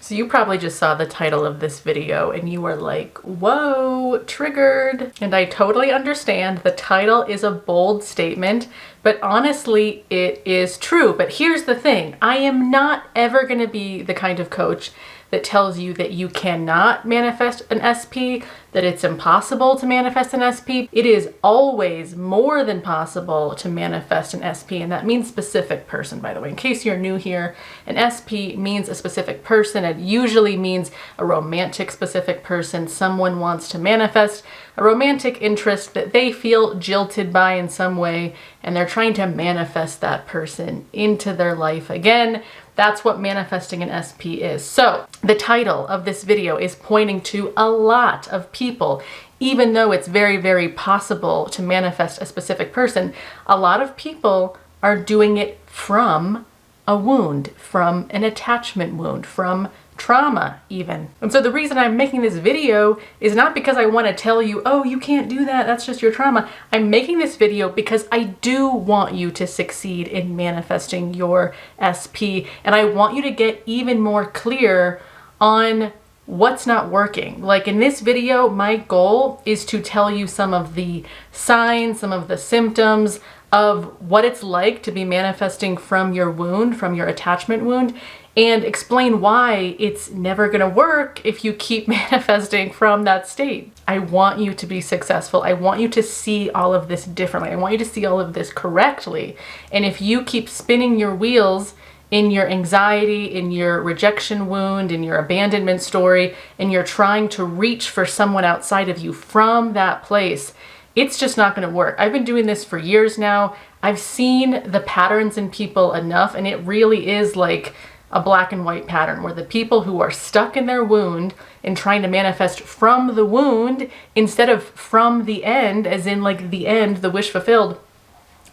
So you probably just saw the title of this video and you were like, whoa, triggered. And I totally understand the title is a bold statement, but honestly, it is true. But here's the thing, I am not ever gonna be the kind of coach that tells you that you cannot manifest an SP, that it's impossible to manifest an SP. It is always more than possible to manifest an SP, and that means specific person, by the way. In case you're new here, an SP means a specific person. It usually means a romantic specific person. Someone wants to manifest a romantic interest that they feel jilted by in some way, and they're trying to manifest that person into their life again. That's what manifesting an SP is. So the title of this video is pointing to a lot of people, even though it's very, very possible to manifest a specific person, a lot of people are doing it from a wound, from an attachment wound, from trauma even. And so the reason I'm making this video is not because I want to tell you, oh, you can't do that, that's just your trauma. I'm making this video because I do want you to succeed in manifesting your SP, and I want you to get even more clear on what's not working. Like in this video, my goal is to tell you some of the signs, some of the symptoms of what it's like to be manifesting from your wound, from your attachment wound, and explain why it's never gonna work if you keep manifesting from that state. I want you to be successful. I want you to see all of this differently. I want you to see all of this correctly. And if you keep spinning your wheels in your anxiety, in your rejection wound, in your abandonment story, and you're trying to reach for someone outside of you from that place, it's just not gonna work. I've been doing this for years now. I've seen the patterns in people enough, and it really is like a black and white pattern where the people who are stuck in their wound and trying to manifest from the wound instead of from the end, as in like the end, the wish fulfilled,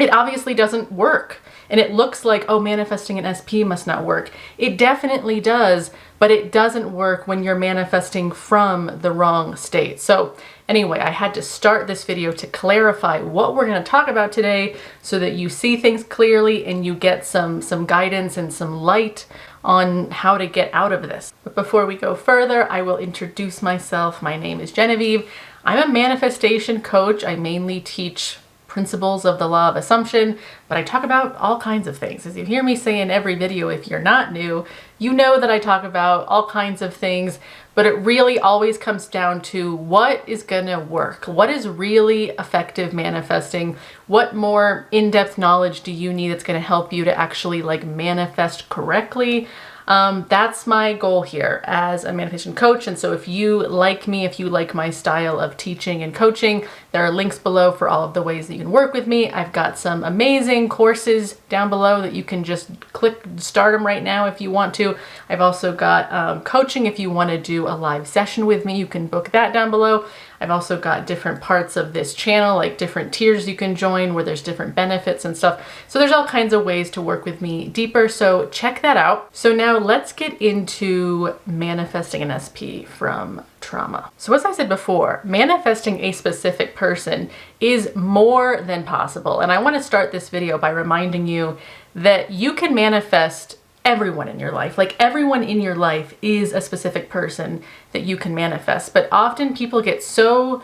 it obviously doesn't work. And it looks like, oh, manifesting an SP must not work. It definitely does, but it doesn't work when you're manifesting from the wrong state. So anyway, I had to start this video to clarify what we're going to talk about today so that you see things clearly and you get some guidance and some light on how to get out of this. But before we go further, I will introduce myself. My name is Genevieve. I'm a manifestation coach. I mainly teach principles of the law of assumption, but I talk about all kinds of things. As you hear me say in every video, if you're not new, you know that I talk about all kinds of things, but it really always comes down to what is gonna work? What is really effective manifesting? What more in-depth knowledge do you need that's gonna help you to actually like manifest correctly? That's my goal here as a manifestation coach. And so if you like me, if you like my style of teaching and coaching, there are links below for all of the ways that you can work with me. I've got some amazing courses down below that you can just click, start them right now if you want to. I've also got coaching. If you want to do a live session with me, you can book that down below. I've also got different parts of this channel, like different tiers you can join where there's different benefits and stuff. So there's all kinds of ways to work with me deeper. So check that out. So now let's get into manifesting an SP from trauma. So as I said before, manifesting a specific person is more than possible. And I want to start this video by reminding you that you can manifest everyone in your life. Like everyone in your life is a specific person that you can manifest. But often people get so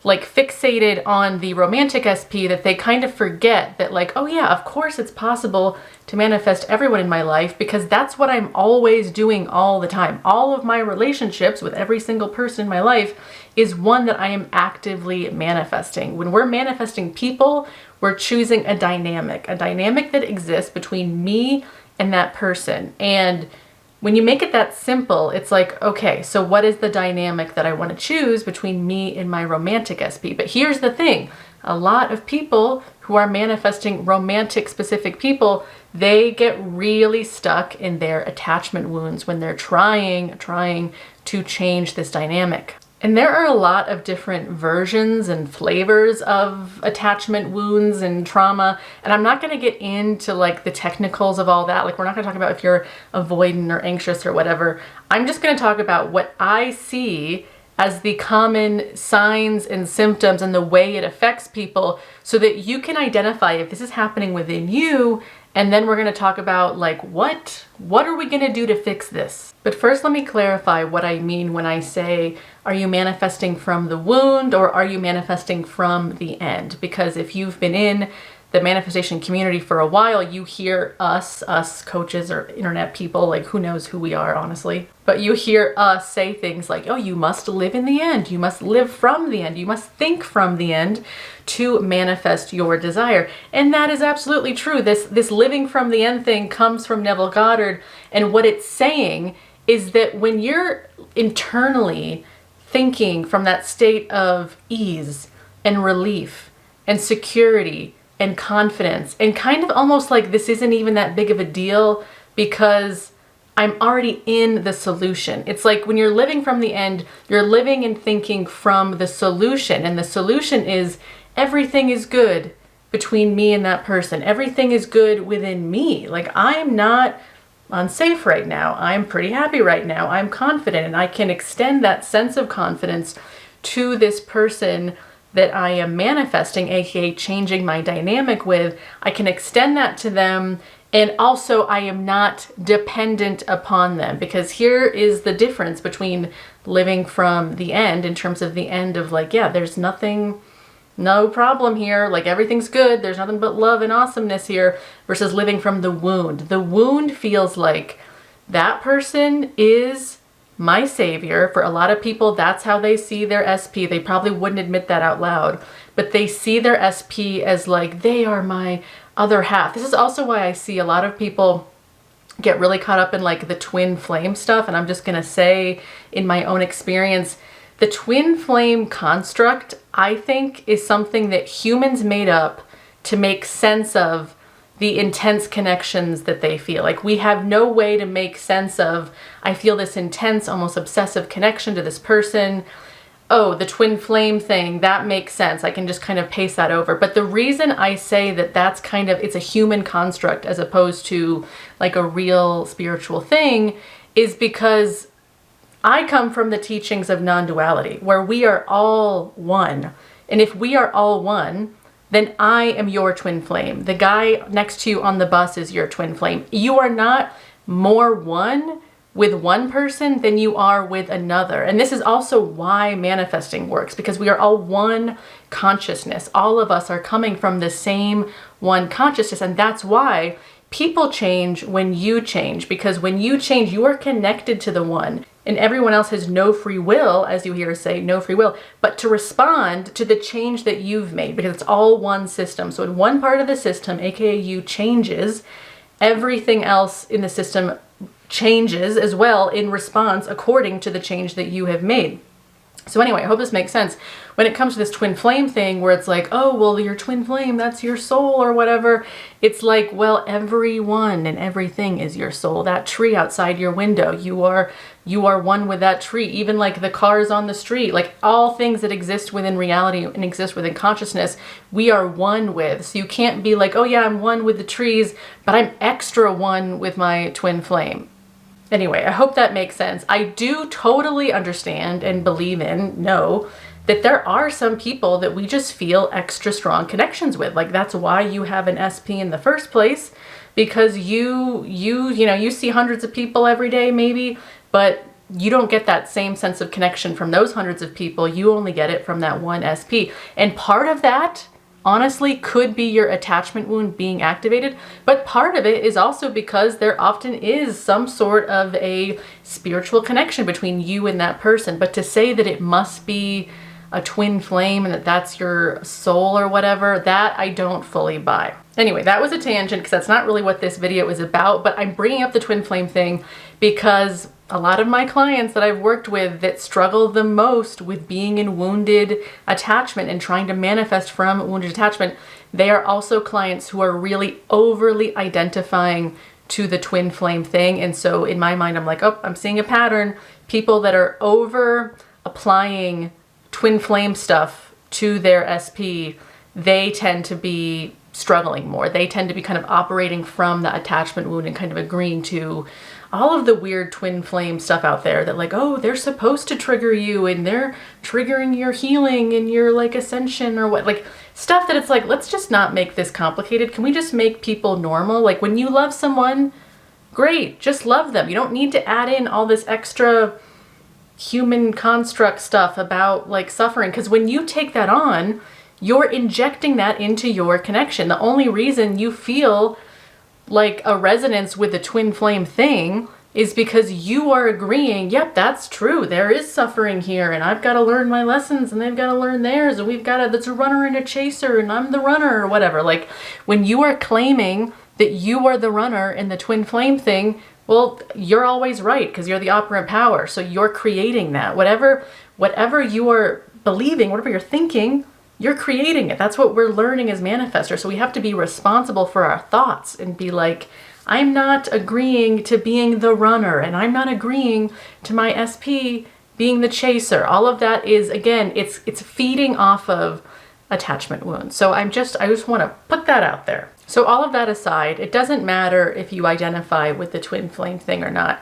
like fixated on the romantic SP that they kind of forget that like, oh yeah, of course it's possible to manifest everyone in my life because that's what I'm always doing all the time. All of my relationships with every single person in my life is one that I am actively manifesting. When we're manifesting people, we're choosing a dynamic that exists between me and that person. And when you make it that simple, it's like, okay, so what is the dynamic that I want to choose between me and my romantic SP? But here's the thing, a lot of people who are manifesting romantic specific people, they get really stuck in their attachment wounds when they're trying to change this dynamic. And there are a lot of different versions and flavors of attachment wounds and trauma. And I'm not going to get into like the technicals of all that. Like we're not going to talk about if you're avoidant or anxious or whatever. I'm just going to talk about what I see as the common signs and symptoms and the way it affects people so that you can identify if this is happening within you And then we're going to talk about like, what are we going to do to fix this? But first, let me clarify what I mean when I say, are you manifesting from the wound or are you manifesting from the end? Because if you've been in the manifestation community for a while, you hear us coaches or internet people, like who knows who we are, honestly, but you hear us say things like, oh, you must live in the end. You must live from the end. You must think from the end to manifest your desire. And that is absolutely true. This living from the end thing comes from Neville Goddard. And what it's saying is that when you're internally thinking from that state of ease and relief and security and confidence, and kind of almost like this isn't even that big of a deal because I'm already in the solution. It's like when you're living from the end, you're living and thinking from the solution. And the solution is everything is good between me and that person. Everything is good within me. Like, I'm not unsafe right now. I'm pretty happy right now. I'm confident, and I can extend that sense of confidence to this person that I am manifesting, aka changing my dynamic with. I can extend that to them, and also I am not dependent upon them, because here is the difference between living from the end in terms of the end of like, yeah, there's nothing, no problem here, like everything's good, there's nothing but love and awesomeness here, versus living from the wound. The wound feels like that person is my savior. For a lot of people, that's how they see their SP. They probably wouldn't admit that out loud, but they see their SP as like, they are my other half. This is also why I see a lot of people get really caught up in like the twin flame stuff. And I'm just going to say, in my own experience, the twin flame construct, I think, is something that humans made up to make sense of the intense connections that they feel. Like, we have no way to make sense of, I feel this intense, almost obsessive connection to this person. Oh, the twin flame thing, that makes sense. I can just kind of paste that over. But the reason I say that that's kind of, it's a human construct as opposed to like a real spiritual thing, is because I come from the teachings of non-duality, where we are all one. And if we are all one, then I am your twin flame. The guy next to you on the bus is your twin flame. You are not more one with one person than you are with another. And this is also why manifesting works, because we are all one consciousness. All of us are coming from the same one consciousness. And that's why people change when you change, because when you change, you are connected to the one. And everyone else has no free will, as you hear us say, no free will, but to respond to the change that you've made, because it's all one system. So when one part of the system, aka you, changes, everything else in the system changes as well in response according to the change that you have made. So anyway, I hope this makes sense. When it comes to this twin flame thing where it's like, oh, well, your twin flame, that's your soul or whatever. It's like, well, everyone and everything is your soul. That tree outside your window, you are one with that tree. Even like the cars on the street, like all things that exist within reality and exist within consciousness, we are one with. So you can't be like, oh yeah, I'm one with the trees, but I'm extra one with my twin flame. Anyway, I hope that makes sense. I do totally understand and believe in, know, that there are some people that we just feel extra strong connections with. Like, that's why you have an SP in the first place, because you see hundreds of people every day maybe, but you don't get that same sense of connection from those hundreds of people. You only get it from that one SP. And part of that, honestly, could be your attachment wound being activated, but part of it is also because there often is some sort of a spiritual connection between you and that person. But to say that it must be a twin flame and that that's your soul or whatever, that I don't fully buy. Anyway, that was a tangent because that's not really what this video is about, but I'm bringing up the twin flame thing because a lot of my clients that I've worked with that struggle the most with being in wounded attachment and trying to manifest from wounded attachment, they are also clients who are really overly identifying to the twin flame thing. And so in my mind, I'm like, oh, I'm seeing a pattern. People that are over applying twin flame stuff to their SP, they tend to be struggling more. They tend to be kind of operating from the attachment wound and kind of agreeing to all of the weird twin flame stuff out there that like, oh, they're supposed to trigger you and they're triggering your healing and your like ascension or what, like stuff that it's like, let's just not make this complicated. Can we just make people normal? Like when you love someone, great, just love them. You don't need to add in all this extra human construct stuff about like suffering, because when you take that on, you're injecting that into your connection. The only reason you feel like a resonance with the twin flame thing is because you are agreeing, yep, that's true. There is suffering here and I've got to learn my lessons and they've got to learn theirs and we've got to, that's a runner and a chaser and I'm the runner or whatever. Like when you are claiming that you are the runner in the twin flame thing, well, you're always right because you're the operant power. So you're creating that. Whatever you are believing, whatever you're thinking, you're creating it. That's what we're learning as manifestors. So we have to be responsible for our thoughts and be like, I'm not agreeing to being the runner and I'm not agreeing to my SP being the chaser. All of that is, again, it's feeding off of attachment wounds. So I just want to put that out there. So all of that aside, it doesn't matter if you identify with the twin flame thing or not.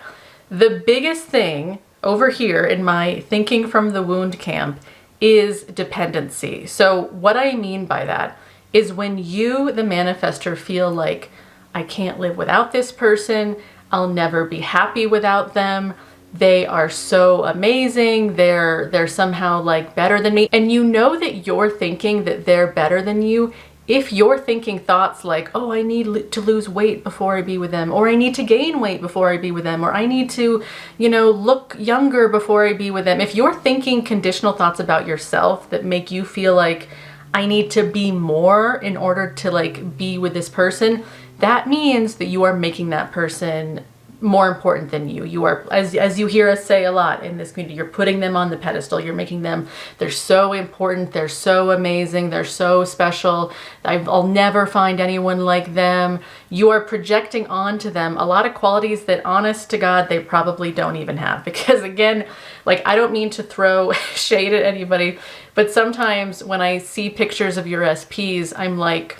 The biggest thing over here in my thinking from the wound camp is dependency. So what I mean by that is when you, the manifestor, feel like I can't live without this person, I'll never be happy without them, they are so amazing, they're somehow like better than me, and you know that you're thinking that they're better than you. If you're thinking thoughts like, oh, I need to lose weight before I be with them, or I need to gain weight before I be with them, or I need to, look younger before I be with them. If you're thinking conditional thoughts about yourself that make you feel like I need to be more in order to like be with this person, that means that you are making that person more important than you. You are, as you hear us say a lot in this community, you're putting them on the pedestal. You're making them, they're so important, they're so amazing, they're so special. I'll never find anyone like them. You are projecting onto them a lot of qualities that, honest to God, they probably don't even have. Because again, like, I don't mean to throw shade at anybody, but sometimes when I see pictures of your SPs, I'm like,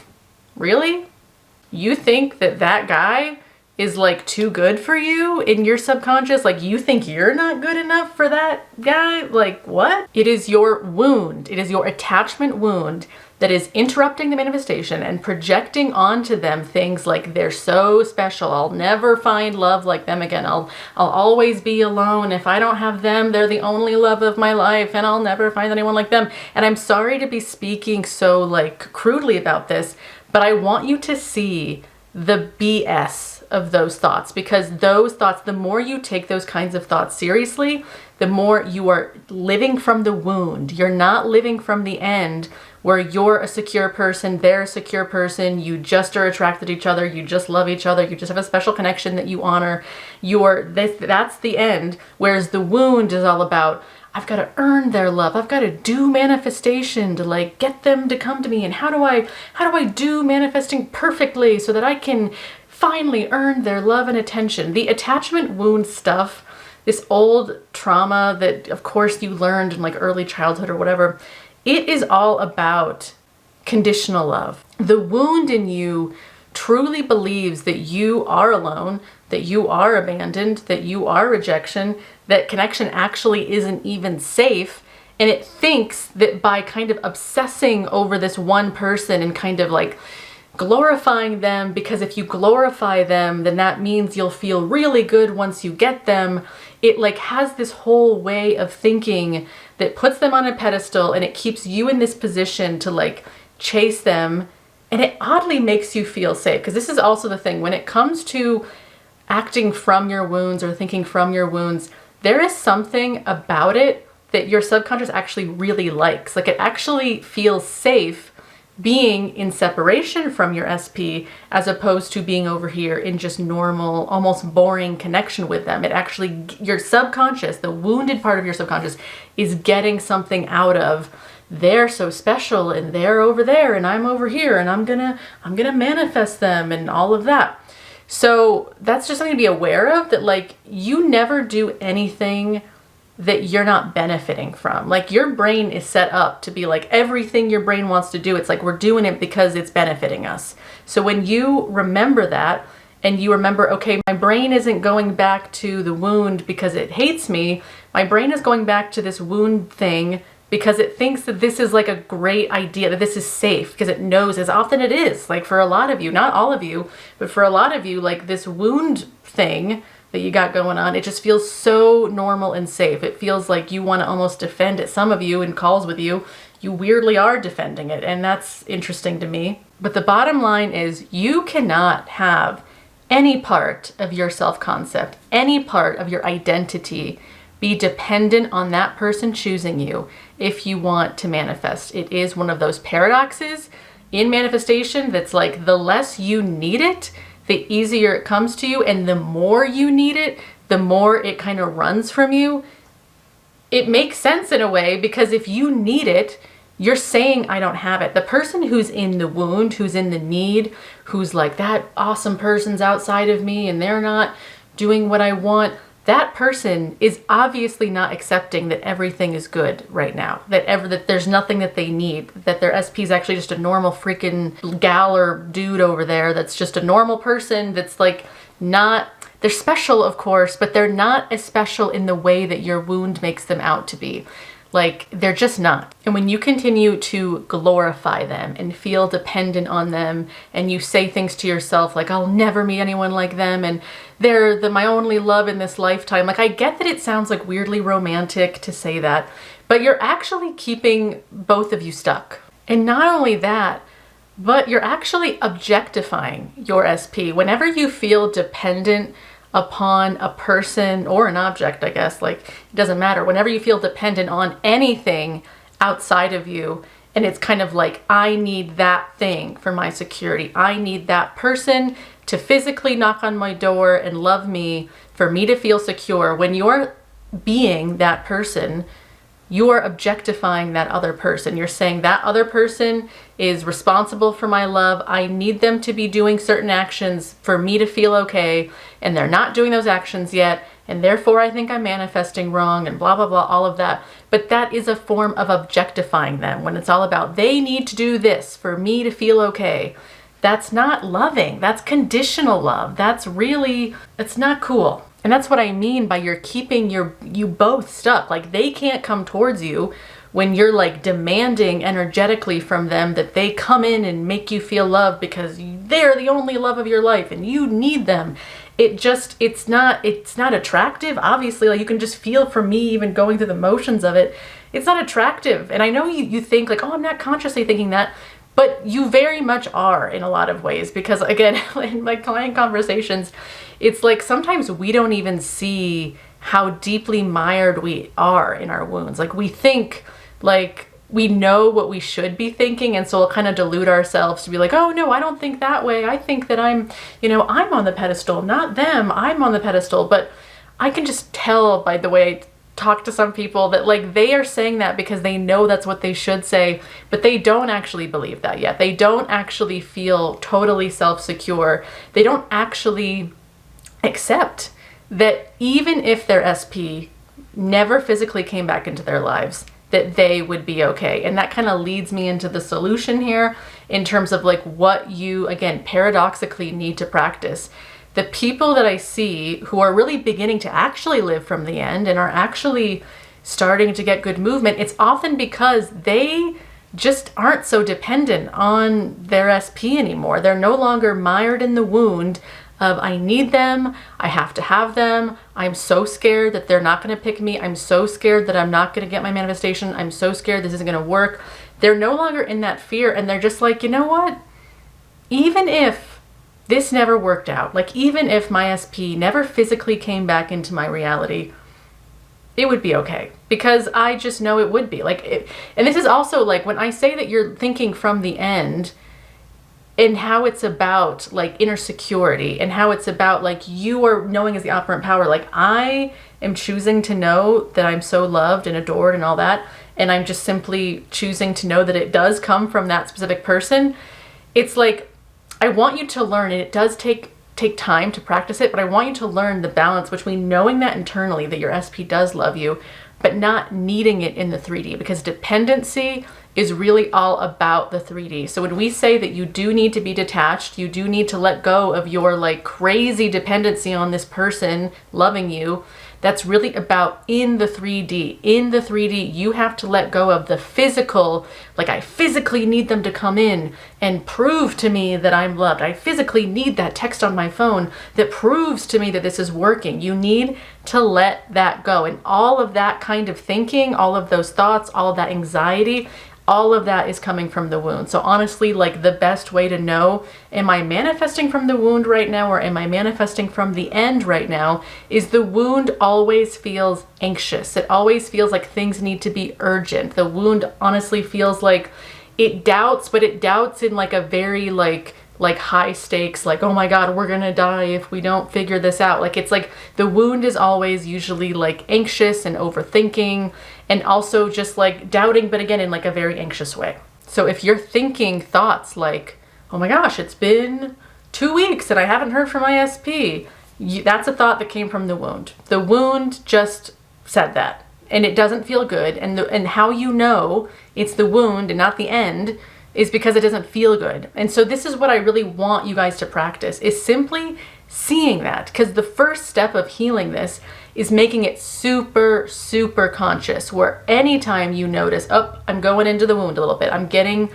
really? You think that that guy is like too good for you in your subconscious? Like you think you're not good enough for that guy? Like what? It is your wound. It is your attachment wound that is interrupting the manifestation and projecting onto them things like they're so special. I'll never find love like them again. I'll always be alone. If I don't have them, they're the only love of my life and I'll never find anyone like them. And I'm sorry to be speaking so like crudely about this, but I want you to see the BS of those thoughts, because those thoughts, the more you take those kinds of thoughts seriously, the more you are living from the wound. You're not living from the end where you're a secure person, they're a secure person, you just are attracted to each other, you just love each other, you just have a special connection that you honor. That's the end. Whereas the wound is all about, I've got to earn their love. I've got to do manifestation to like get them to come to me. And how do I do manifesting perfectly so that I can finally earn their love and attention? The attachment wound stuff, this old trauma that of course you learned in like early childhood or whatever, it is all about conditional love. The wound in you truly believes that you are alone, that you are abandoned, that you are rejection, that connection actually isn't even safe. And it thinks that by kind of obsessing over this one person and kind of like glorifying them, because if you glorify them, then that means you'll feel really good once you get them. It like has this whole way of thinking that puts them on a pedestal and it keeps you in this position to like chase them. And it oddly makes you feel safe, because this is also the thing when it comes to acting from your wounds or thinking from your wounds, there is something about it that your subconscious actually really likes. Like it actually feels safe being in separation from your SP as opposed to being over here in just normal, almost boring connection with them. It actually, your subconscious, the wounded part of your subconscious is getting something out of, they're so special and they're over there and I'm over here and I'm gonna manifest them and all of that. So that's just something to be aware of, that like you never do anything that you're not benefiting from. Like your brain is set up to be like everything your brain wants to do. It's like we're doing it because it's benefiting us. So when you remember that and you remember, okay, my brain isn't going back to the wound because it hates me. My brain is going back to this wound thing because it thinks that this is like a great idea, that this is safe, because it knows, as often it is, like for a lot of you, not all of you, but for a lot of you, like this wound thing that you got going on, it just feels so normal and safe. It feels like you want to almost defend it. Some of you in calls with you weirdly are defending it, and that's interesting to me. But the bottom line is you cannot have any part of your self-concept, any part of your identity be dependent on that person choosing you if you want to manifest. It is one of those paradoxes in manifestation that's like the less you need it, the easier it comes to you, and the more you need it, the more it kind of runs from you. It makes sense in a way, because if you need it, you're saying, I don't have it. The person who's in the wound, who's in the need, who's like, that awesome person's outside of me and they're not doing what I want, that person is obviously not accepting that everything is good right now, that there's nothing that they need, that their SP is actually just a normal freaking gal or dude over there that's just a normal person that's like not, they're special of course, but they're not as special in the way that your wound makes them out to be. Like, they're just not. And when you continue to glorify them and feel dependent on them, and you say things to yourself like, I'll never meet anyone like them, and they're my only love in this lifetime. Like, I get that it sounds like weirdly romantic to say that, but you're actually keeping both of you stuck. And not only that, but you're actually objectifying your SP. Whenever you feel dependent upon a person or an object, I guess, like it doesn't matter. Whenever you feel dependent on anything outside of you, and it's kind of like, I need that thing for my security. I need that person to physically knock on my door and love me for me to feel secure. When you're being that person, you are objectifying that other person. You're saying that other person is responsible for my love. I need them to be doing certain actions for me to feel okay, and they're not doing those actions yet, and therefore I think I'm manifesting wrong, and blah, blah, blah, all of that. But that is a form of objectifying them when it's all about they need to do this for me to feel okay. That's not loving. That's conditional love. That's not cool. And that's what I mean by you're keeping you both stuck. Like, they can't come towards you when you're like demanding energetically from them that they come in and make you feel loved because they're the only love of your life and you need them. It's not attractive. Obviously, like, you can just feel from me even going through the motions of it. It's not attractive. And I know you think like, oh, I'm not consciously thinking that, but you very much are in a lot of ways, because again, in my client conversations, it's like sometimes we don't even see how deeply mired we are in our wounds. Like, we think like we know what we should be thinking, and so we'll kind of delude ourselves to be like, oh no, I don't think that way. I think that I'm on the pedestal, not them. I'm on the pedestal. But I can just tell by the way I talk to some people that like they are saying that because they know that's what they should say, but they don't actually believe that yet. They don't actually feel totally self-secure. They don't actually accept that even if their SP never physically came back into their lives, that they would be okay. And that kind of leads me into the solution here in terms of like what you, again, paradoxically need to practice. The people that I see who are really beginning to actually live from the end and are actually starting to get good movement, it's often because they just aren't so dependent on their SP anymore. They're no longer mired in the wound of I need them, I have to have them, I'm so scared that they're not going to pick me, I'm so scared that I'm not going to get my manifestation, I'm so scared this isn't going to work. They're no longer in that fear, and they're just like, you know what? Even if this never worked out, like even if my SP never physically came back into my reality, it would be okay, because I just know it would be. And this is also like when I say that you're thinking from the end, and how it's about like inner security, and how it's about like you are knowing as the operant power, like I am choosing to know that I'm so loved and adored and all that, and I'm just simply choosing to know that it does come from that specific person. It's like, I want you to learn, and it does take take time to practice it, but I want you to learn the balance between knowing that internally that your SP does love you but not needing it in the 3D, because dependency is really all about the 3D. So when we say that you do need to be detached, you do need to let go of your like crazy dependency on this person loving you, that's really about in the 3D. In the 3D, you have to let go of the physical, like I physically need them to come in and prove to me that I'm loved. I physically need that text on my phone that proves to me that this is working. You need to let that go. And all of that kind of thinking, all of those thoughts, all of that anxiety, all of that is coming from the wound. So honestly, like the best way to know, am I manifesting from the wound right now or am I manifesting from the end right now, is the wound always feels anxious. It always feels like things need to be urgent. The wound honestly feels like it doubts, but it doubts in like a very like high stakes, like, oh my God, we're gonna die if we don't figure this out. Like it's like the wound is always usually like anxious and overthinking and also just like doubting, but again, in like a very anxious way. So if you're thinking thoughts like, oh my gosh, it's been 2 weeks and I haven't heard from my SP, that's a thought that came from the wound. The wound just said that and it doesn't feel good. And how you know it's the wound and not the end is because it doesn't feel good. And so this is what I really want you guys to practice, is simply seeing that. Because the first step of healing this is making it super, super conscious, where anytime you notice, oh, I'm going into the wound a little bit, I'm getting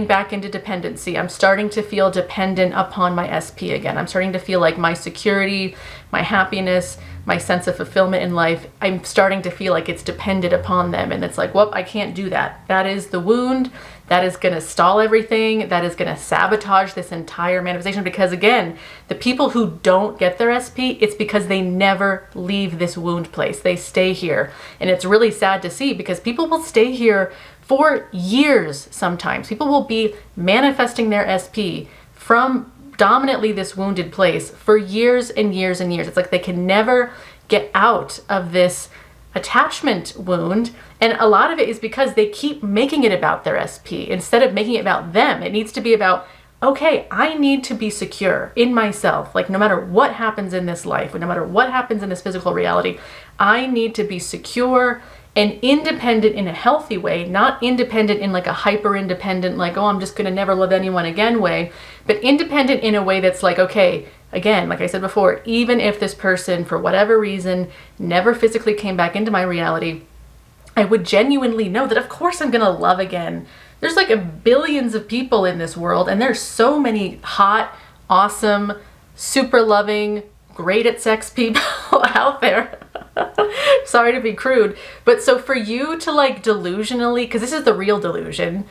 back into dependency, I'm starting to feel dependent upon my SP again, I'm starting to feel like my security, my happiness, my sense of fulfillment in life, I'm starting to feel like it's dependent upon them. And it's like, well, I can't do that. That is the wound. That is going to stall everything. That is going to sabotage this entire manifestation. Because again, the people who don't get their SP, it's because they never leave this wound place. They stay here. And it's really sad to see, because people will stay here for years sometimes. People will be manifesting their SP from dominantly this wounded place for years and years and years. It's like they can never get out of this attachment wound. And a lot of it is because they keep making it about their SP instead of making it about them. It needs to be about, okay, I need to be secure in myself. Like no matter what happens in this life, no matter what happens in this physical reality, I need to be secure and independent in a healthy way, not independent in like a hyper independent, like, oh, I'm just going to never love anyone again way, but independent in a way that's like, okay, again, like I said before, even if this person, for whatever reason, never physically came back into my reality, I would genuinely know that of course I'm going to love again. There's like billions of people in this world, and there's so many hot, awesome, super loving, great at sex people out there. Sorry to be crude, but so for you to like delusionally, because this is the real delusion,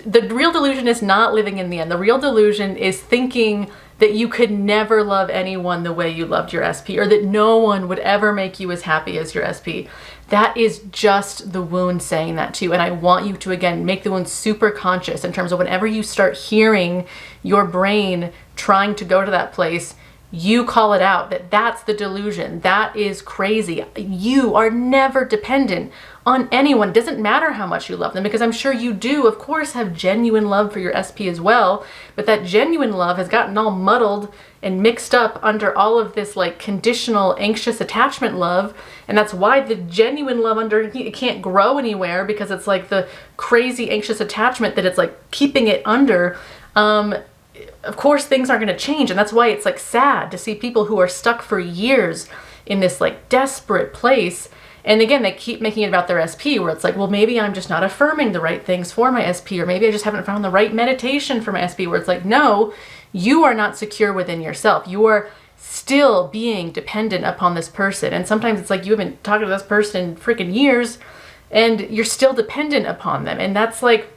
the real delusion is not living in the end. The real delusion is thinking that you could never love anyone the way you loved your SP, or that no one would ever make you as happy as your SP. That is just the wound saying that to you. And I want you to, again, make the wound super conscious in terms of whenever you start hearing your brain trying to go to that place, you call it out, that that's the delusion. That is crazy. You are never dependent on anyone. It doesn't matter how much you love them, because I'm sure you do, of course, have genuine love for your SP as well. But that genuine love has gotten all muddled and mixed up under all of this like conditional, anxious attachment love. And that's why the genuine love it can't grow anywhere, because it's like the crazy anxious attachment that it's like keeping it under. Of course, things aren't going to change. And that's why it's like sad to see people who are stuck for years in this like desperate place. And again, they keep making it about their SP, where it's like, well, maybe I'm just not affirming the right things for my SP, or maybe I just haven't found the right meditation for my SP, where it's like, no, you are not secure within yourself. You are still being dependent upon this person. And sometimes it's like you haven't talked to this person in freaking years and you're still dependent upon them. And that's like,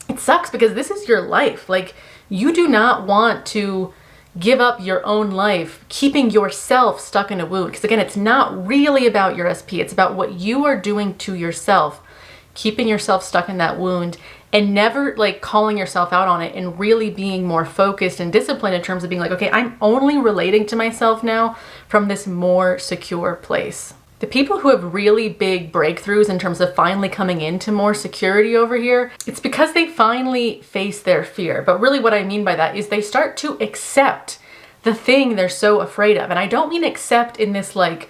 it sucks, because this is your life. Like, you do not want to give up your own life, keeping yourself stuck in a wound. Because again, it's not really about your SP. It's about what you are doing to yourself, keeping yourself stuck in that wound, and never like calling yourself out on it, and really being more focused and disciplined in terms of being like, okay, I'm only relating to myself now from this more secure place. The people who have really big breakthroughs in terms of finally coming into more security over here, it's because they finally face their fear. But really what I mean by that is they start to accept the thing they're so afraid of. And I don't mean accept in this like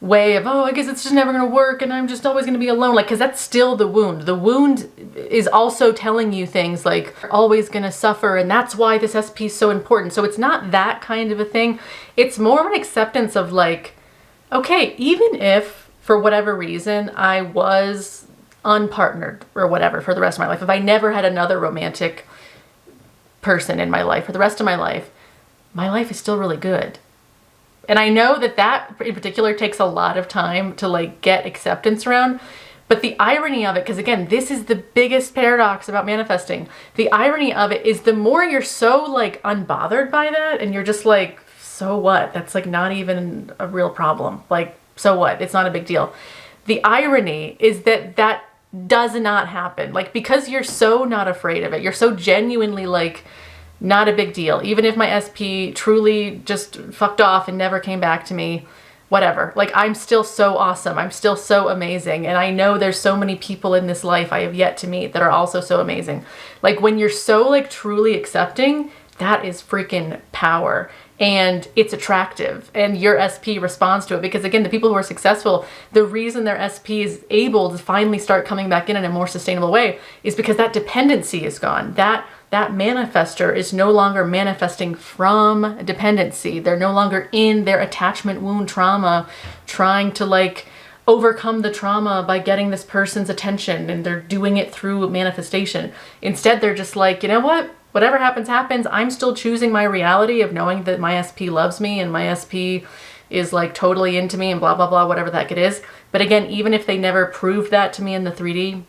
way of, oh, I guess it's just never going to work and I'm just always going to be alone. Like, because that's still the wound. The wound is also telling you things like, you're always going to suffer and that's why this SP is so important. So it's not that kind of a thing. It's more of an acceptance of like, okay, even if for whatever reason I was unpartnered or whatever for the rest of my life, if I never had another romantic person in my life for the rest of my life is still really good. And I know that that in particular takes a lot of time to like get acceptance around, but the irony of it, because again, this is the biggest paradox about manifesting. The irony of it is the more you're so like unbothered by that and you're just like, so what? That's like not even a real problem. Like, so what? It's not a big deal. The irony is that that does not happen. Like, because you're so not afraid of it, you're so genuinely like, not a big deal. Even if my SP truly just fucked off and never came back to me, whatever. Like, I'm still so awesome. I'm still so amazing. And I know there's so many people in this life I have yet to meet that are also so amazing. Like, when you're so like truly accepting, that is freaking power. And it's attractive and your SP responds to it, because again, the people who are successful, the reason their SP is able to finally start coming back in a more sustainable way is because that dependency is gone. That manifester is no longer manifesting from dependency. They're no longer in their attachment wound trauma, trying to like overcome the trauma by getting this person's attention, and they're doing it through manifestation. Instead, they're just like, you know what? Whatever happens, happens. I'm still choosing my reality of knowing that my SP loves me and my SP is like totally into me and blah, blah, blah, whatever the heck it is. But again, even if they never proved that to me in the 3D,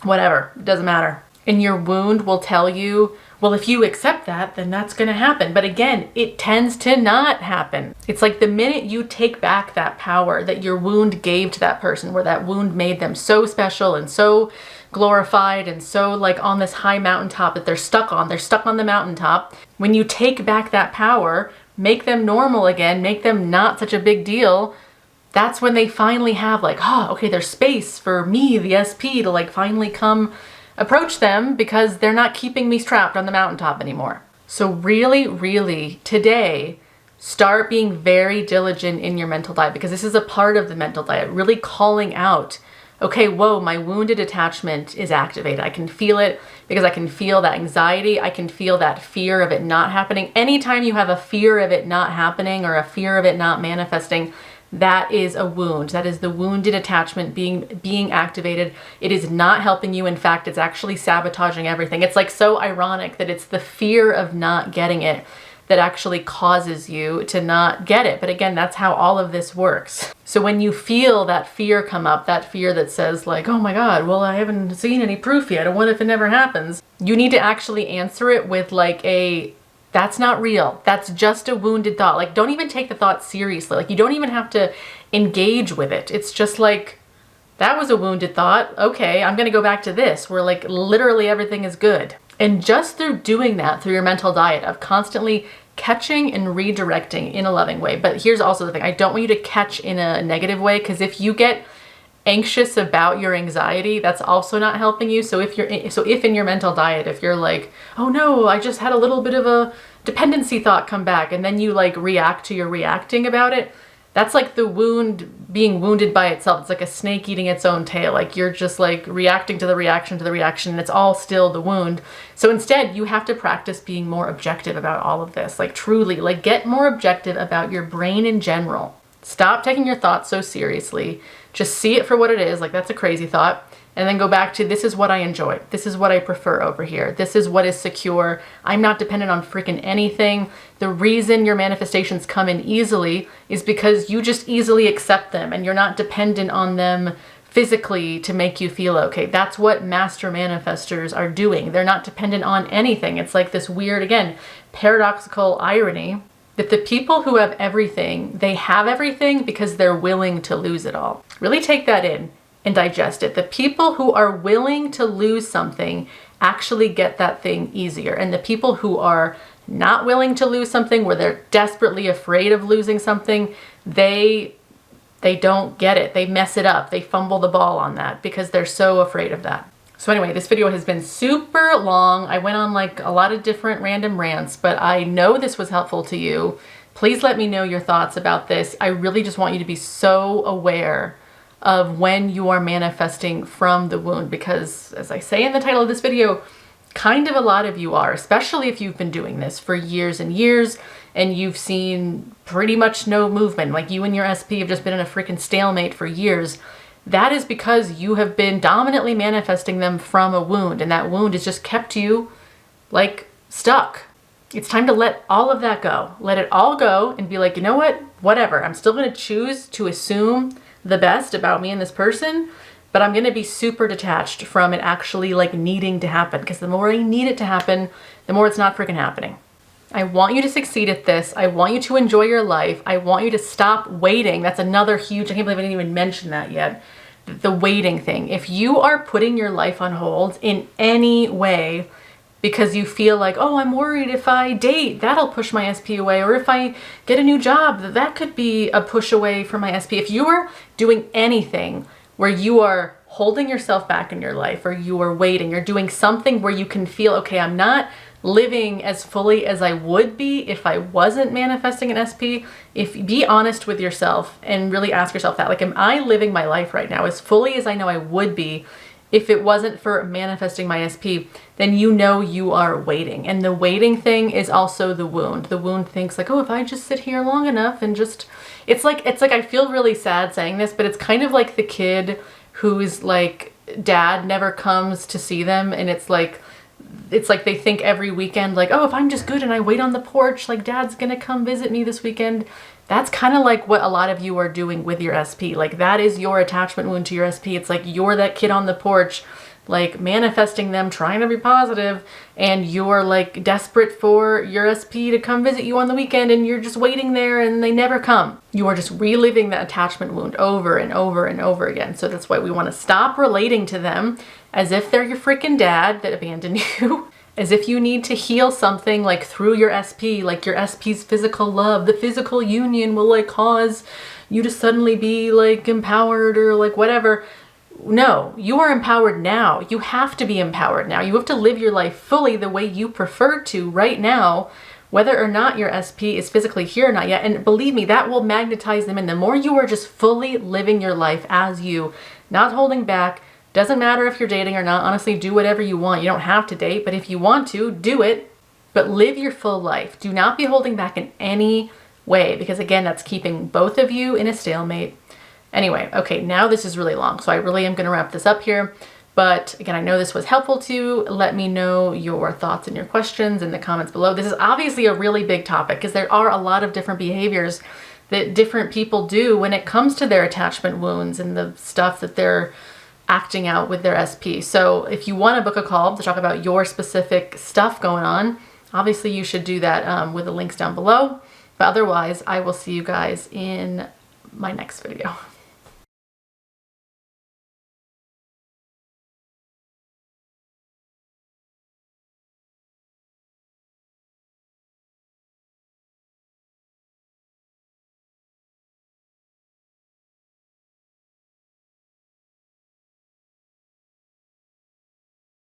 whatever, it doesn't matter. And your wound will tell you, well, if you accept that, then that's going to happen. But again, it tends to not happen. It's like the minute you take back that power that your wound gave to that person, where that wound made them so special and so glorified and so like on this high mountaintop that they're stuck on the mountaintop. When you take back that power, make them normal again, make them not such a big deal, that's when they finally have like, oh, okay, there's space for me, the SP, to like finally come approach them, because they're not keeping me trapped on the mountaintop anymore. So really, really today, start being very diligent in your mental diet, because this is a part of the mental diet, really calling out, okay, whoa, my wounded attachment is activated. I can feel it because I can feel that anxiety. I can feel that fear of it not happening. Anytime you have a fear of it not happening or a fear of it not manifesting, that is a wound. That is the wounded attachment being activated. It is not helping you. In fact, it's actually sabotaging everything. It's like so ironic that it's the fear of not getting it that actually causes you to not get it. But again, that's how all of this works. So when you feel that fear come up, that fear that says like, oh my God, well, I haven't seen any proof yet, and what if it never happens? You need to actually answer it with like that's not real. That's just a wounded thought. Like, don't even take the thought seriously. Like, you don't even have to engage with it. It's just like, that was a wounded thought. Okay, I'm gonna go back to this, where like literally everything is good. And just through doing that, through your mental diet of constantly catching and redirecting in a loving way. But here's also the thing. I don't want you to catch in a negative way, because if you get anxious about your anxiety, that's also not helping you. So if in your mental diet, if you're like, oh no, I just had a little bit of a dependency thought come back, and then you like react to your reacting about it, that's like the wound being wounded by itself. It's like a snake eating its own tail. Like, you're just like reacting to the reaction, and it's all still the wound. So instead, you have to practice being more objective about all of this. Like, truly, like, get more objective about your brain in general. Stop taking your thoughts so seriously. Just see it for what it is. Like, that's a crazy thought. And then go back to, this is what I enjoy. This is what I prefer over here. This is what is secure. I'm not dependent on freaking anything. The reason your manifestations come in easily is because you just easily accept them, and you're not dependent on them physically to make you feel okay. That's what master manifestors are doing. They're not dependent on anything. It's like this weird, again, paradoxical irony that the people who have everything, they have everything because they're willing to lose it all. Really take that in and digest it. The people who are willing to lose something actually get that thing easier. And the people who are not willing to lose something, where they're desperately afraid of losing something, they don't get it. They mess it up. They fumble the ball on that because they're so afraid of that. So anyway, this video has been super long. I went on like a lot of different random rants, but I know this was helpful to you. Please let me know your thoughts about this. I really just want you to be so aware of when you are manifesting from the wound, because as I say in the title of this video, kind of a lot of you are, especially if you've been doing this for years and years and you've seen pretty much no movement, like you and your SP have just been in a freaking stalemate for years. That is because you have been dominantly manifesting them from a wound, and that wound has just kept you like stuck. It's time to let all of that go. Let it all go and be like, you know what? Whatever. I'm still going to choose to assume the best about me and this person, but I'm going to be super detached from it actually like needing to happen, because the more I need it to happen, the more it's not freaking happening. I want you to succeed at this. I want you to enjoy your life. I want you to stop waiting. That's another huge, I can't believe I didn't even mention that yet. The waiting thing. If you are putting your life on hold in any way because you feel like, oh, I'm worried if I date, that'll push my SP away, or if I get a new job, that could be a push away from my SP. If you are doing anything where you are holding yourself back in your life, or you are waiting, you're doing something where you can feel, okay, I'm not living as fully as I would be if I wasn't manifesting an SP, be honest with yourself and really ask yourself that, like, am I living my life right now as fully as I know I would be if it wasn't for manifesting my SP? Then you know you are waiting. And the waiting thing is also the wound. The wound thinks like, oh, if I just sit here long enough and just, it's like I feel really sad saying this, but it's kind of like the kid who's like, dad never comes to see them, and it's like they think every weekend like, oh, if I'm just good and I wait on the porch, like dad's gonna come visit me this weekend. That's kind of like what a lot of you are doing with your SP. Like that is your attachment wound to your SP. It's like you're that kid on the porch, like manifesting them, trying to be positive, and you're like desperate for your SP to come visit you on the weekend, and you're just waiting there and they never come. You are just reliving that attachment wound over and over and over again. So that's why we want to stop relating to them as if they're your freaking dad that abandoned you. As if you need to heal something like through your SP, like your SP's physical love, the physical union will like cause you to suddenly be like empowered or like whatever. No, you are empowered now. You have to be empowered now. You have to live your life fully the way you prefer to right now, whether or not your SP is physically here or not yet. And believe me, that will magnetize them in. The more you are just fully living your life as you, not holding back. Doesn't matter if you're dating or not. Honestly, do whatever you want. You don't have to date, but if you want to, do it. But live your full life. Do not be holding back in any way, because again, that's keeping both of you in a stalemate. Anyway, okay, now this is really long, so I really am going to wrap this up here. But again, I know this was helpful to you. Let me know your thoughts and your questions in the comments below. This is obviously a really big topic because there are a lot of different behaviors that different people do when it comes to their attachment wounds and the stuff that they're acting out with their SP. So if you want to book a call to talk about your specific stuff going on, obviously you should do that with the links down below. But otherwise, I will see you guys in my next video.